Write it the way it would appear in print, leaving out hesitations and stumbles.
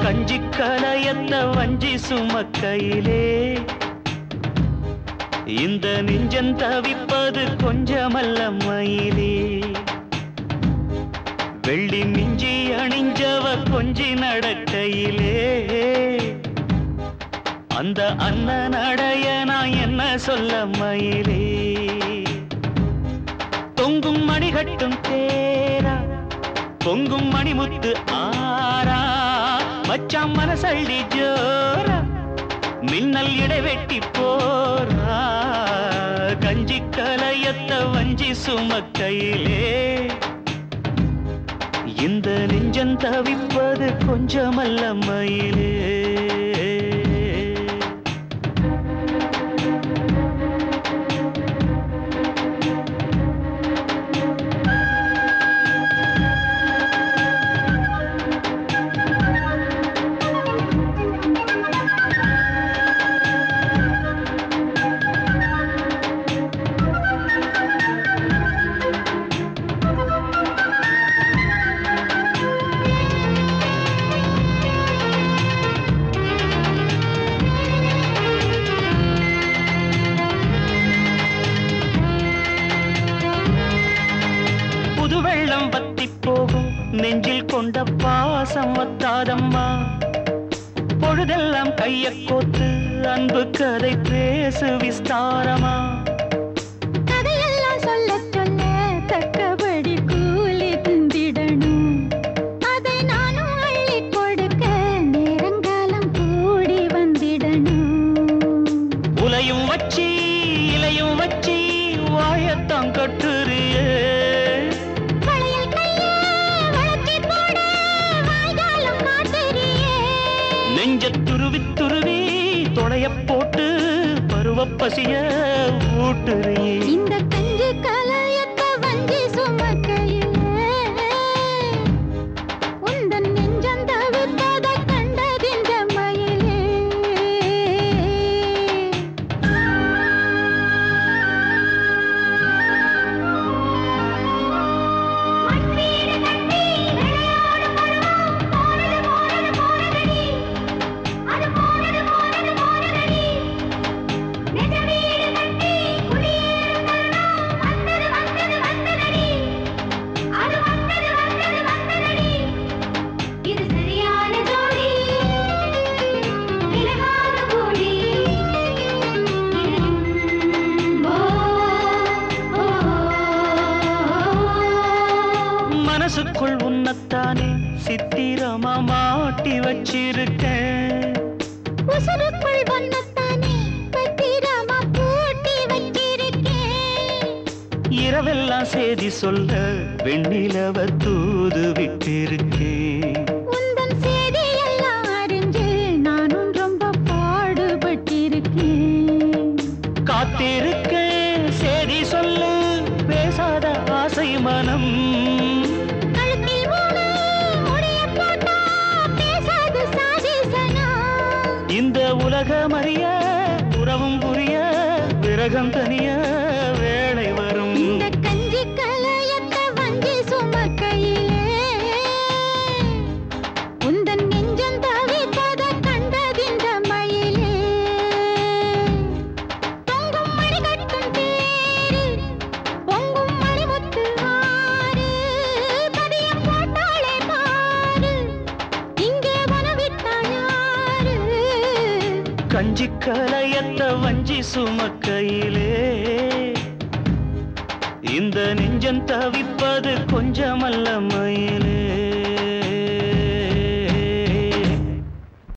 கஞ்சி கலையத்த வஞ்சி சுமக்கையிலே இந்த நெஞ்சம் தவிப்பது கொஞ்சமல்ல மயிலே வெள்ளி மிஞ்சி அணிஞ்சவ கொஞ்சி நடக்கையிலே அந்த அண்ணன் அடைய நான் என்ன சொல்ல மயிலே தொங்கும் மணிகட்டும் தேரா பொங்கும் மணிமுத்து ஆரா மச்சான் மனசள்ளி ஜோரா மின்னல் இடைவெட்டி போரா கஞ்சி கலையத்த வஞ்சி சுமக்கையிலே இந்த நெஞ்சம் தவிப்பது கொஞ்சமல்ல மயிலே நெஞ்சில் கொண்ட பாசம் வத்தாதம்மா பொழுதெல்லாம் கைய கோத்து அன்பு கதை பேசு விஸ்தாரமா கதையெல்லாம் சொல்ல சொல்ல தக்கபடி கூலி திந்திடணும் அதை நானும் அள்ளி கொடுக்க நேரங்காலம் கூடி வந்திடணும் உலையும் வச்சி இலையும் வச்சி வாயத்தான் கட்டுறியே நெஞ்ச துருவி துருவி தொடைய போட்டு பருவ பசிய ஊட்டுறியே இந்த கஞ்சி கலையத்த வஞ்சி சுமக்கையிலே உந்தன் நெஞ்சம் தவிப்பத கண்டதின்ற மயிலே மனசுக்குள் உன்னத்தானே சித்திரமா மாட்டி வச்சிருக்கேன் உசுருக்குள் வண்ணத்தானே பத்திரமா பூட்டி வச்சிருக்கேன் இரவெல்லாம் செய்தி சொல்ல வெண்ணிலவ தூது விட்டிருக்கேன் உந்தன் செய்தி எல்லாம் அறிஞ்சு நானும் ரொம்ப பாடுபட்டிருக்கேன் காத்திருக்கேன் செய்தி சொல்லு பேசாத ஆசை மனம் இந்த உலகம் அறிய உறவும் புரிய விரகம் தனிய வேளை வரும் இந்த கஞ்சி கலையத்த வஞ்சி சுமக்கையிலே உந்தன் நெஞ்சம் தவிப்பத கண்டதின்ற மயிலே தொங்கும் மணிகட்டும் தேரு பொங்கும் மணிமுத்து ஆறு பதியம் போட்டாளே பாரு இங்கே வனவிட்டாயா கஞ்சி கலையத்த வஞ்சி சுமக்கையிலே இந்த நெஞ்சம் தவிப்பது கொஞ்சமல்ல மயிலே